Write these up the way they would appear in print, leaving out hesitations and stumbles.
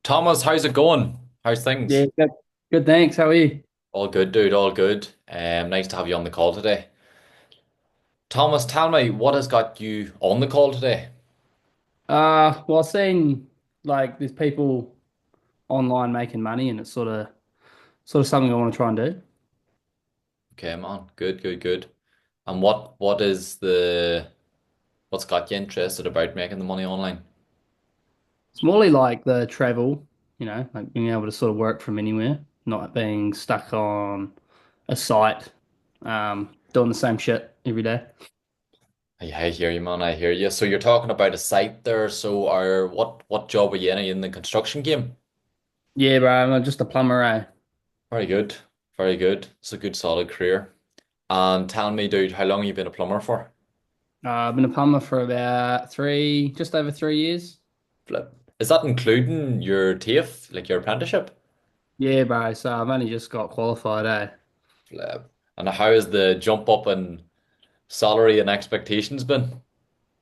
Thomas, how's it going? How's Yeah, things? good. Good, thanks. How are you? All good, dude, all good. Nice to have you on the call today. Thomas, tell me, what has got you on the call today? Well, I've seen like there's people online making money, and it's sort of something I want to try and do. Okay, man. Good, good, good. And what's got you interested about making the money online? It's morely like the travel, like being able to sort of work from anywhere, not being stuck on a site, doing the same shit every day. I hear you, man. I hear you. So you're talking about a site there. So are what job are you in? Are you in the construction game? Yeah, bro. I'm just a plumber, eh? Very good. Very good. It's a good solid career. And tell me, dude, how long have you been a plumber for? I've been a plumber for about just over 3 years. Flip. Is that including your TAFE, like your apprenticeship? Yeah, bro. So I've only just got qualified, eh? Flip. And how has the jump up in salary and expectations been?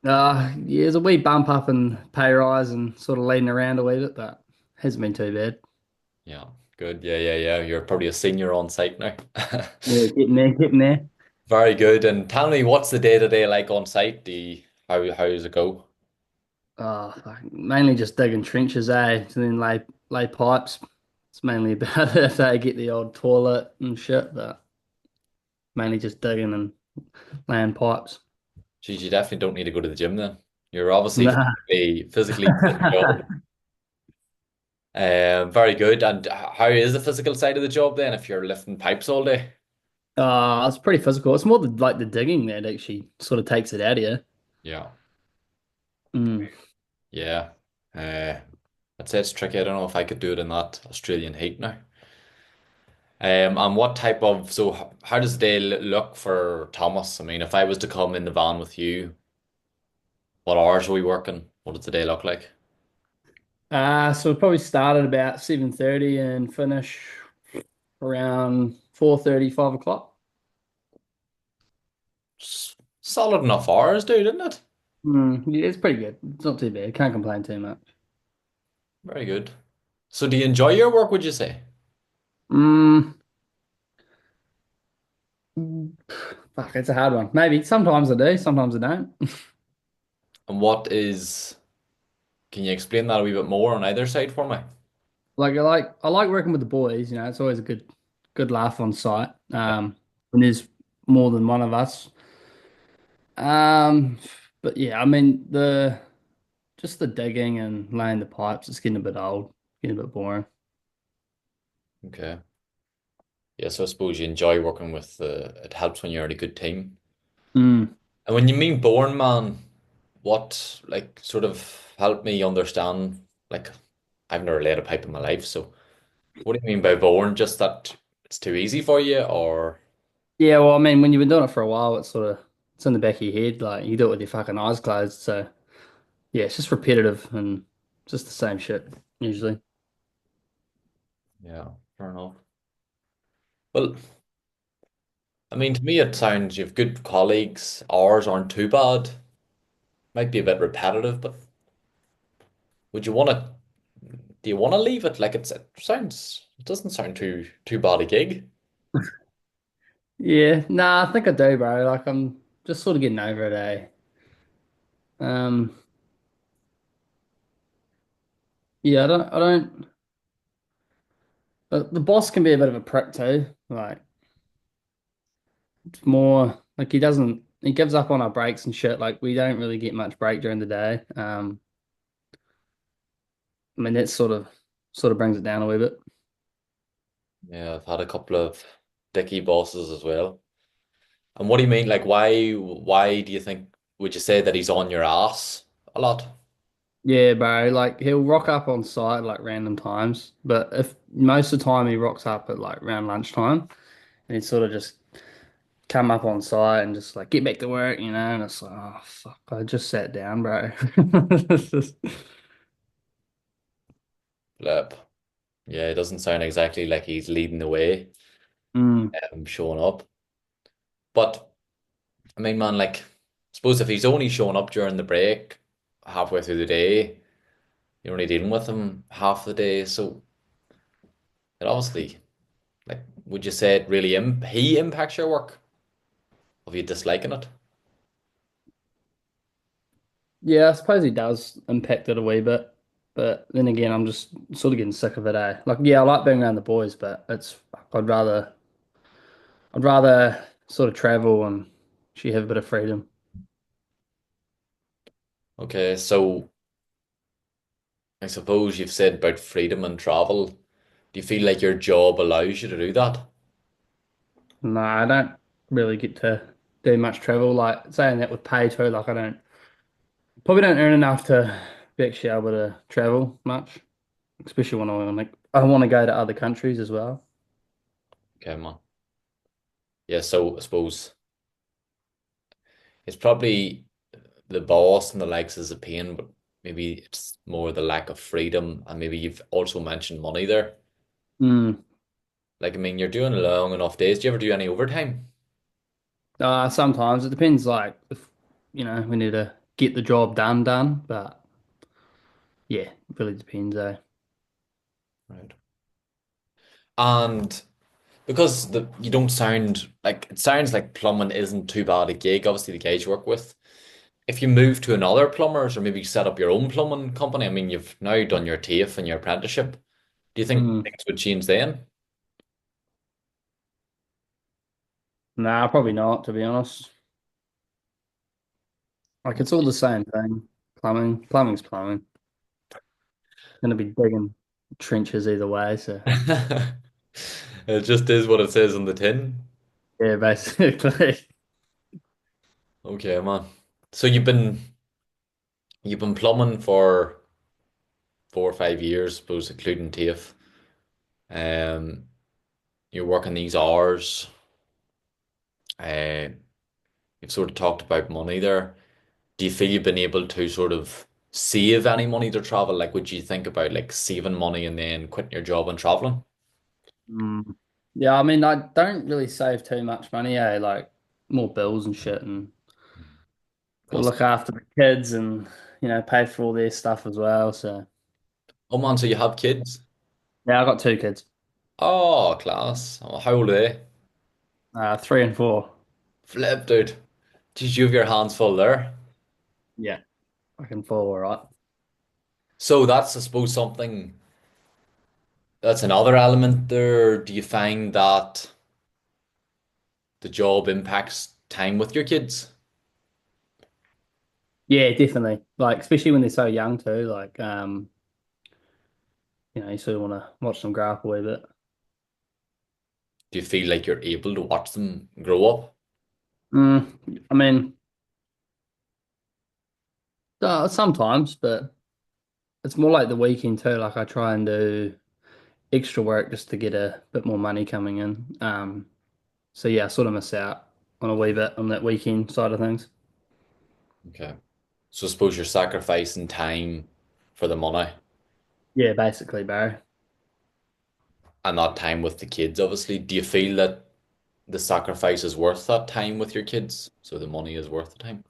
Yeah, there's a wee bump up in pay rise and sort of leading around a wee bit, but hasn't been too bad. Yeah, good. Yeah, yeah, yeah. You're probably a senior on site now. Yeah, getting there, getting there. Very good. And tell me, what's the day to day like on site? How does it go? Mainly just digging trenches, eh? And then lay pipes. It's mainly about it. They get the old toilet and shit, but mainly just digging and laying pipes. Geez, you definitely don't need to go to the gym then. You're obviously Nah. physically fit job. Very good. And how is the physical side of the job then if you're lifting pipes all day? It's pretty physical. It's more like the digging that actually sort of takes it out of you. Yeah, Mm. yeah. Uh, I'd say it's tricky. I don't know if I could do it in that Australian heat now. And what type of, so how does the day look for Thomas? I mean, if I was to come in the van with you, what hours are we working? What does the day look like? So we'll probably start at about 7:30 and finish around 4:30, 5 o'clock. Solid enough hours, dude, isn't it? Yeah, it's pretty good. It's not too bad. Can't complain too much. Very good. So do you enjoy your work, would you say? Mm, Fuck, it's a hard one. Maybe sometimes I do, sometimes I don't. And can you explain that a wee bit more on either side for me? I like working with the boys. It's always a good laugh on site. Yeah. When there's more than one of us. Um, but yeah, I mean the just the digging and laying the pipes. It's getting a bit old, getting a bit boring. Okay. Yeah, so I suppose you enjoy working with it helps when you're in a good team. Mm. And when you mean born man, what like sort of help me understand like I've never laid a pipe in my life, so what do you mean by born? Just that it's too easy for you, or Yeah, well, I mean, when you've been doing it for a while, it's in the back of your head. Like you do it with your fucking eyes closed. So yeah, it's just repetitive and just the same shit usually. yeah, fair enough. Well, I mean, to me, it sounds you've good colleagues. Ours aren't too bad. Might be a bit repetitive, but would you want to? Do you want to leave it? Like it doesn't sound too bad a gig. Yeah, nah, I think I do, bro. Like I'm just sort of getting over it, eh? Um, yeah, I don't. The boss can be a bit of a prick too. Like it's more like he gives up on our breaks and shit. Like we don't really get much break during the day. I mean that sort of brings it down a wee bit. Yeah, I've had a couple of dicky bosses as well. And what do you mean? Like, why do you think, would you say that he's on your ass a lot? Yeah, bro. Like he'll rock up on site like random times, but if most of the time he rocks up at like around lunchtime, and he'd sort of just come up on site and just like get back to work, and it's like, oh fuck, I just sat down, bro. It's just, Flip. Yeah, it doesn't sound exactly like he's leading the way, mm. showing up. But I mean, man, like, suppose if he's only showing up during the break, halfway through the day, you're only dealing with them half the day. So it obviously, like, would you say it really he impacts your work? Of you disliking it? Yeah, I suppose he does impact it a wee bit. But then again, I'm just sort of getting sick of it, eh? Like, yeah, I like being around the boys, but I'd rather, I'd rather sort of travel and she have a bit of freedom. Okay, so I suppose you've said about freedom and travel. Do you feel like your job allows you to do that? No, I don't really get to do much travel. Like saying that with pay too, like I don't probably don't earn enough to be actually able to travel much, especially when I want to go to other countries as well. Okay, man. Yeah, so I suppose it's probably the boss and the likes is a pain, but maybe it's more the lack of freedom, and maybe you've also mentioned money there. Mm. Like, I mean, you're doing long enough days. Do you ever do any overtime? Sometimes it depends. Like if we need to get the job done, but yeah, it really depends. Eh? Right. And because you don't sound like it sounds like plumbing isn't too bad a gig, obviously the guys you work with. If you move to another plumbers or maybe set up your own plumbing company, I mean, you've now done your TAFE and your apprenticeship. Do you think Mm. things would change then? Nah, probably not. To be honest, like it's all the same thing. Plumbing's plumbing. Gonna be digging trenches either way. So It just is what it says on the tin. yeah, basically. Okay, man. So you've been plumbing for 4 or 5 years, suppose, including TAFE. Um, you're working these hours. Uh, you've sort of talked about money there. Do you feel you've been able to sort of save any money to travel? Like, would you think about like saving money and then quitting your job and traveling? Mm. Yeah, I mean, I don't really save too much money, like more bills and shit, and got to Plus, look after the kids and pay for all their stuff as well. So oh man, so you have kids? yeah, I got two kids, Oh, class. Oh, how old are they? 3 and 4. Flip, dude. Did you have your hands full there? Yeah, I can fall all right. So that's, I suppose, something that's another element there. Do you find that the job impacts time with your kids? Yeah, definitely. Like especially when they're so young too. Like you sort of want to watch them grow up a wee bit. Do you feel like you're able to watch them grow up? I mean, sometimes, but it's more like the weekend too. Like I try and do extra work just to get a bit more money coming in. So yeah, I sort of miss out on a wee bit on that weekend side of things. Okay. So I suppose you're sacrificing time for the money Yeah, basically, Barry. and not time with the kids, obviously. Do you feel that the sacrifice is worth that time with your kids? So the money is worth the time?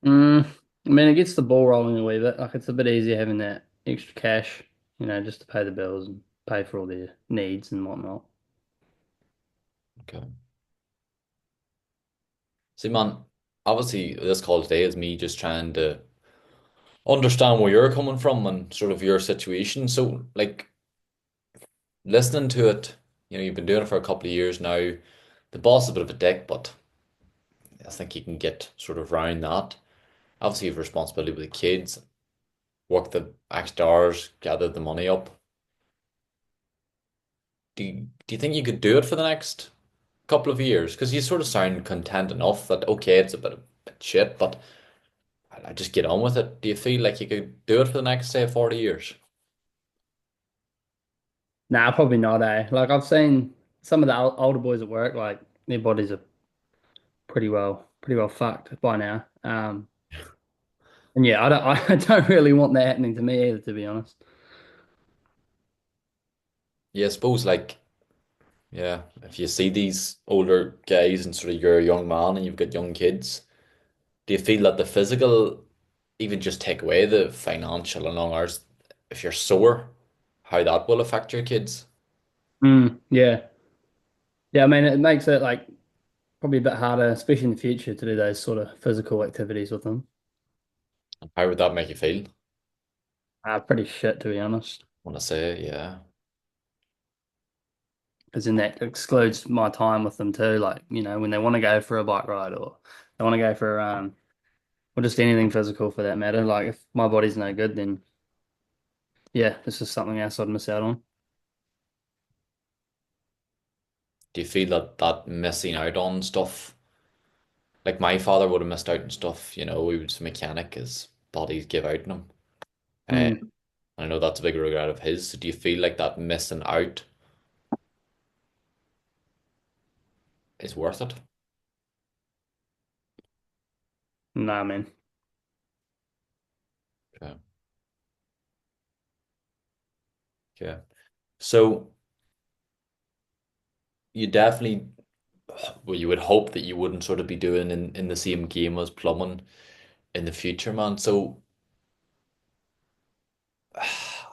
Mm, I mean, it gets the ball rolling a wee bit. Like it's a bit easier having that extra cash, just to pay the bills and pay for all their needs and whatnot. Okay. See, man, obviously this call today is me just trying to understand where you're coming from and sort of your situation. So, like, listening to it, you've been doing it for a couple of years now. The boss is a bit of a dick, but I think you can get sort of round that. Obviously, you have responsibility with the kids, work the extra hours, gather the money up. Do you think you could do it for the next couple of years? Because you sort of sound content enough that okay, it's a bit shit, but I just get on with it. Do you feel like you could do it for the next, say, 40 years? Nah, probably not, eh? Like I've seen some of the older boys at work, like their bodies are pretty well fucked by now. And yeah, I don't, I don't really want that happening to me either, to be honest. Yeah, I suppose like yeah, if you see these older guys and sort of you're a young man and you've got young kids, do you feel that the physical even just take away the financial and long hours, if you're sore, how that will affect your kids. Yeah. Yeah, I mean, it makes it like probably a bit harder, especially in the future, to do those sort of physical activities with them. And how would that make you feel? Pretty shit, to be honest. Want to say, yeah. Because then that excludes my time with them too. Like, when they want to go for a bike ride or they want to go for a run or just anything physical for that matter. Like, if my body's no good, then yeah, this is something else I'd miss out on. Do you feel that missing out on stuff? Like my father would have missed out on stuff, he was a mechanic, his bodies give out on him. Mm, I know that's a big regret of his. So do you feel like that missing out is worth it? nah, man. Okay. Okay. So you definitely, well, you would hope that you wouldn't sort of be doing in the same game as plumbing in the future, man. So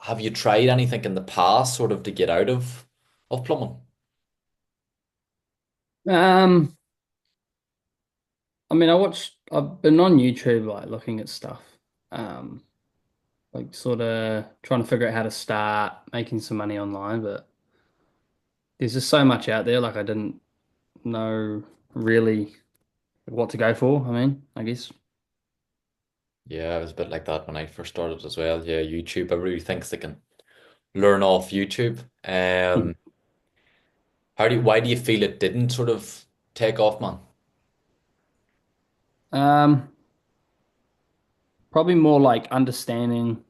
have you tried anything in the past sort of to get out of plumbing? Um, I mean, I've been on YouTube, like looking at stuff, um, like sort of trying to figure out how to start making some money online, but there's just so much out there. Like, I didn't know really what to go for. I mean, I guess. Yeah, I was a bit like that when I first started as well. Yeah, YouTube. Everybody thinks they can learn off YouTube. Why do you feel it didn't sort of take off, man? Um, Probably more like understanding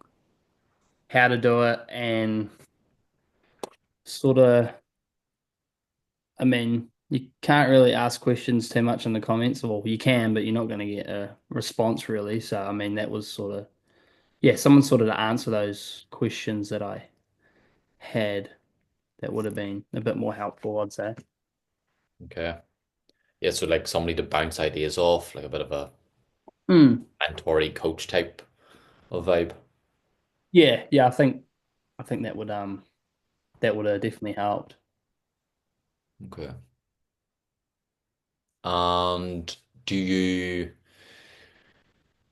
how to do it and sort of, I mean, you can't really ask questions too much in the comments. Well, you can, but you're not going to get a response really. So, I mean, that was sort of, yeah, someone sort of to answer those questions that I had that would have been a bit more helpful, I'd say. Okay. Yeah, so like somebody to bounce ideas off, like a bit of a Hmm. mentor coach type of vibe. Yeah, yeah, I think that would have definitely helped. Okay. And do you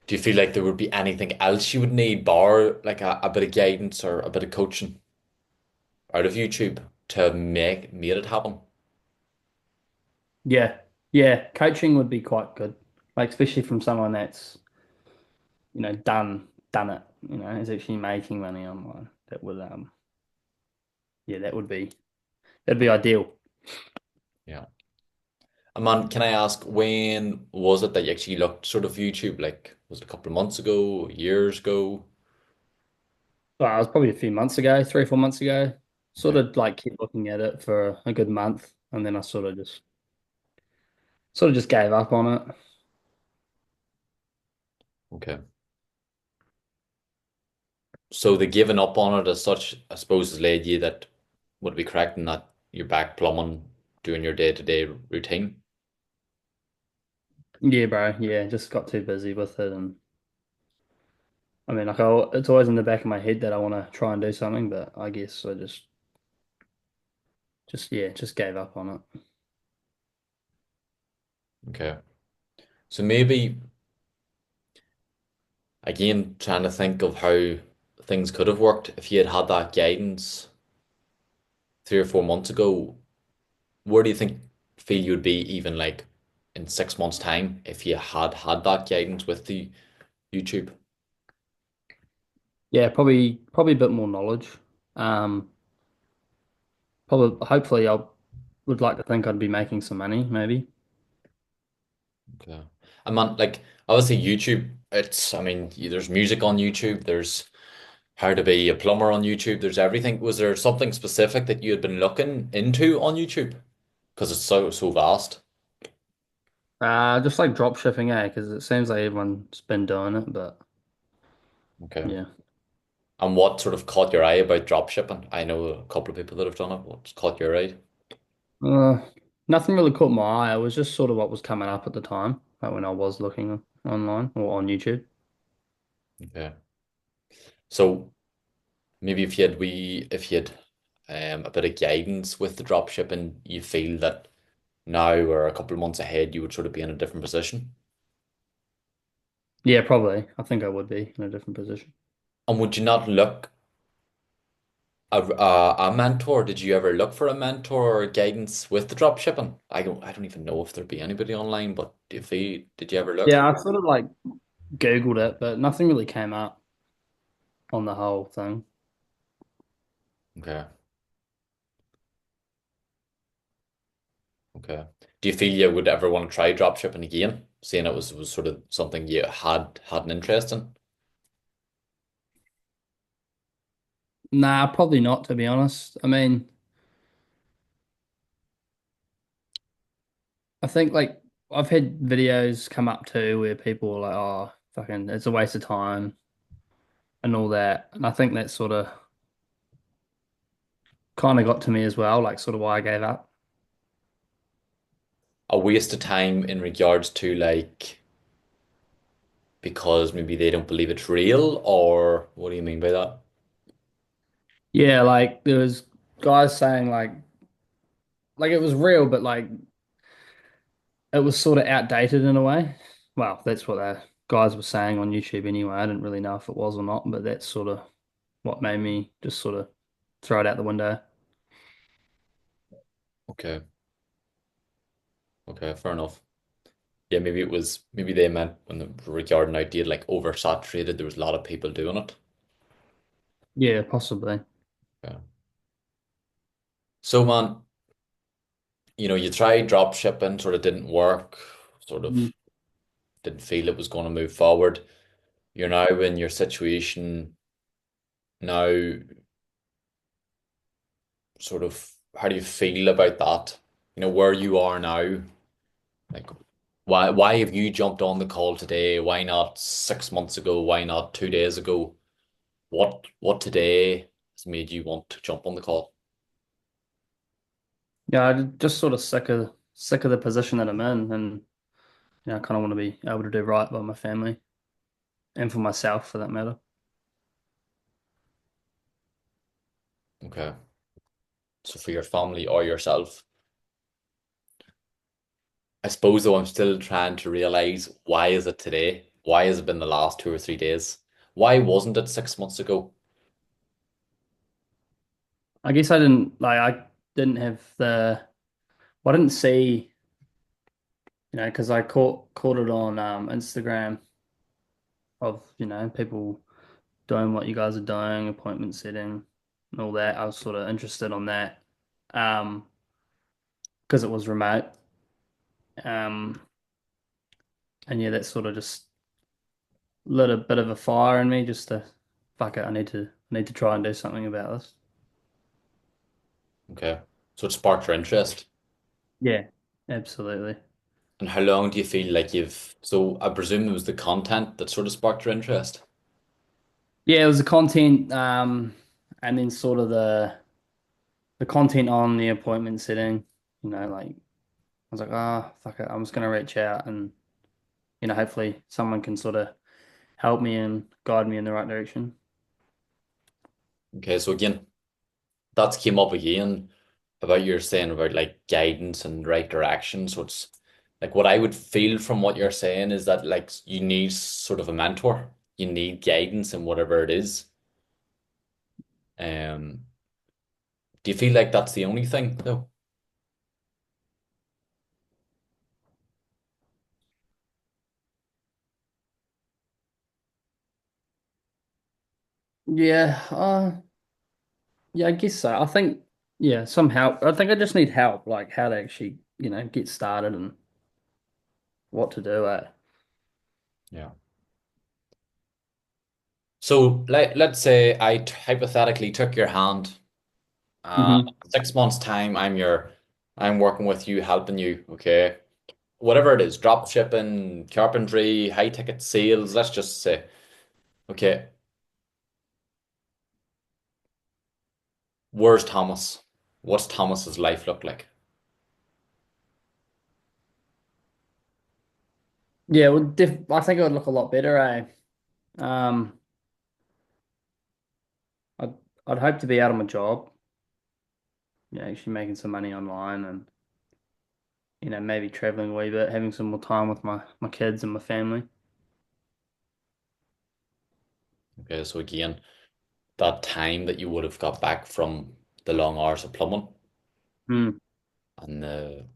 do you feel like there would be anything else you would need, bar like a bit of guidance or a bit of coaching out of YouTube to make made it happen? Yeah, yeah, coaching would be quite good. Like especially from someone that's, done it, is actually making money online. That would yeah, that'd be ideal. Yeah. And man, can I ask when was it that you actually looked sort of YouTube? Like, was it a couple of months ago, years ago? Well, it was probably a few months ago, 3 or 4 months ago. Sort Okay. of like kept looking at it for a good month, and then I sort of just gave up on it. Okay. So the giving up on it as such, I suppose, has led you that would be correct in that you're back plumbing, doing your day-to-day routine. Yeah, bro. Yeah, just got too busy with it, and I mean, like, it's always in the back of my head that I want to try and do something, but I guess I just gave up on it. Okay. So maybe again, trying to think of how things could have worked if you had had that guidance 3 or 4 months ago. Where do you think feel you'd be even like in 6 months' time if you had had that guidance with the YouTube? Yeah, probably a bit more knowledge. Um, Probably, hopefully, I would like to think I'd be making some money, maybe. Okay. And man, like obviously YouTube, I mean, there's music on YouTube, there's how to be a plumber on YouTube, there's everything. Was there something specific that you had been looking into on YouTube? Because it's so vast. Just like drop shipping, because it seems like everyone's been doing it, but Okay. yeah. And what sort of caught your eye about drop shipping? I know a couple of people that have done it. What's caught your eye? Uh, Nothing really caught my eye. It was just sort of what was coming up at the time, like when I was looking online or on YouTube. Okay. So maybe if you had a bit of guidance with the drop shipping, you feel that now or a couple of months ahead you would sort of be in a different position. Yeah, probably. I think I would be in a different position. And would you not look a mentor? Did you ever look for a mentor or guidance with the drop shipping? I don't even know if there'd be anybody online, but do you feel did you ever look? Yeah, I sort of like Googled it, but nothing really came up on the whole thing. Okay. Okay. Do you feel you would ever want to try drop shipping again, seeing was sort of something you had an interest in? Nah, probably not, to be honest. I mean, I think like I've had videos come up too where people are like, oh, fucking, it's a waste of time and all that. And I think that sort of kind of got to me as well, like sort of why I gave up. A waste of time in regards to like because maybe they don't believe it's real, or what do you mean by that? Yeah, like there was guys saying like it was real, but like it was sort of outdated in a way. Well, that's what the guys were saying on YouTube anyway. I didn't really know if it was or not, but that's sort of what made me just sort of throw it out the window. Okay. Okay, fair enough. Yeah, maybe they meant when the regarding outdated like oversaturated, there was a lot of people doing it. Yeah, possibly. Yeah. So man, you tried drop shipping, sort of didn't work, sort Mm. of didn't feel it was going to move forward. You're now in your situation now, sort of how do you feel about that? Where you are now, like why have you jumped on the call today? Why not 6 months ago? Why not 2 days ago? What today has made you want to jump on the call? Yeah, I'm just sort of sick of the position that I'm in, and I kind of want to be able to do right by my family and for myself, for that matter. Okay. So for your family or yourself. I suppose though I'm still trying to realize why is it today? Why has it been the last 2 or 3 days? Why wasn't it 6 months ago? I guess I didn't have well, I didn't see, because I caught it on Instagram of people doing what you guys are doing, appointment setting, and all that. I was sort of interested on that, um, because it was remote, um, and yeah, that sort of just lit a bit of a fire in me, just to fuck it. I need to try and do something about this. Okay. So it sparked your interest. Yeah, absolutely. And how long do you feel like so I presume it was the content that sort of sparked your interest? Yeah, it was the content, and then sort of the content on the appointment setting. Like I was like, ah, fuck it, I'm just gonna reach out and hopefully someone can sort of help me and guide me in the right direction. Okay, so again, that's came up again about you're saying about like guidance and right direction. So it's like what I would feel from what you're saying is that like you need sort of a mentor. You need guidance in whatever it is. Um, do you feel like that's the only thing though? Yeah, yeah, I guess so. I think, yeah, some help. I think I just need help, like how to actually, get started and what to do. Yeah. So let's say hypothetically took your hand. Hmm. 6 months time, I'm working with you, helping you. Okay, whatever it is, drop shipping, carpentry, high ticket sales. Let's just say, okay, where's Thomas? What's Thomas's life look like? Yeah, well, I think it would look a lot better, eh? Um, I'd I'd hope to be out of my job, actually making some money online and maybe traveling a wee bit, having some more time with my kids and my family. Okay, so again, that time that you would have got back from the long hours of plumbing Hmm. and a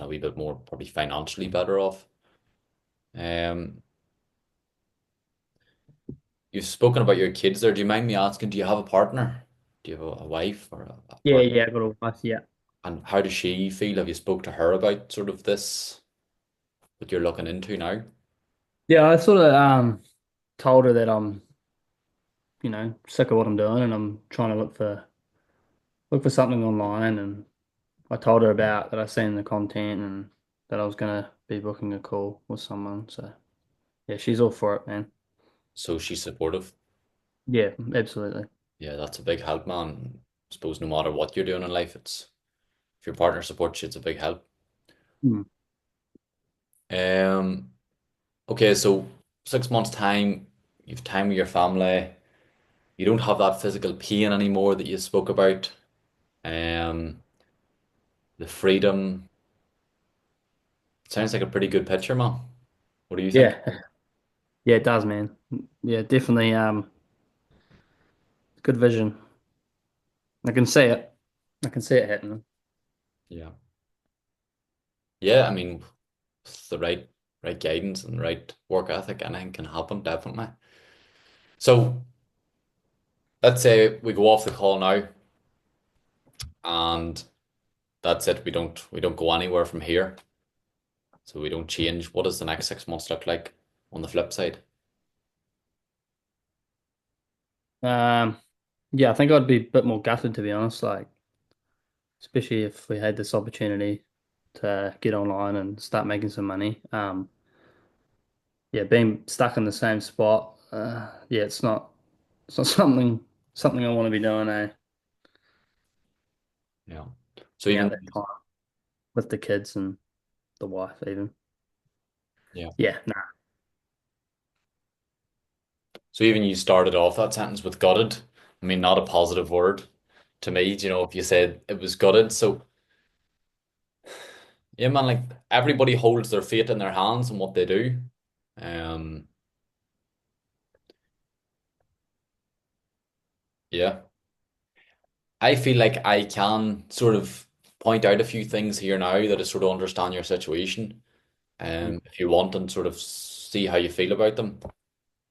wee bit more probably financially better off. Um, you've spoken about your kids there. Do you mind me asking, do you have a partner? Do you have a wife or a Yeah, partner? yeah, I got a wife. Yeah, And how does she feel? Have you spoke to her about sort of this that you're looking into now? yeah. I sort of told her that I'm sick of what I'm doing and I'm trying to look for something online. And I told her about that I seen the content and that I was gonna be booking a call with someone. So yeah, she's all for it, man. So she's supportive. Yeah, absolutely. Yeah, that's a big help, man. I suppose no matter what you're doing in life, it's if your partner supports you, it's a big help. Hmm. Um, okay, so 6 months time, you've time with your family. You don't have that physical pain anymore that you spoke about. Um, the freedom sounds like a pretty good picture, man. What do you think? Yeah, yeah, it does, man. Yeah, definitely. Good vision. I can see it. I can see it happening. Yeah. Yeah, I mean, with the right guidance and right work ethic, anything can happen, definitely. So let's say we go off the call now and that's it. We don't go anywhere from here. So we don't change. What does the next 6 months look like on the flip side? Um, yeah, I think I'd be a bit more gutted to be honest. Like, especially if we had this opportunity to get online and start making some money. Yeah, being stuck in the same spot. Yeah, it's not something I want to be doing. Yeah. So Now even that time with the kids and the wife even. yeah. Yeah, nah. So even you started off that sentence with gutted. I mean, not a positive word to me, if you said it was gutted. So yeah, man, like everybody holds their fate in their hands and what they do. Um, yeah. I feel like I can sort of point out a few things here now that I sort of understand your situation. If you want and sort of see how you feel about them,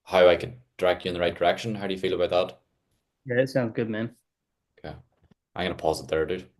how I could direct you in the right direction. How do you feel about that? Yeah, it sounds good, man. Okay. I'm gonna pause it there, dude.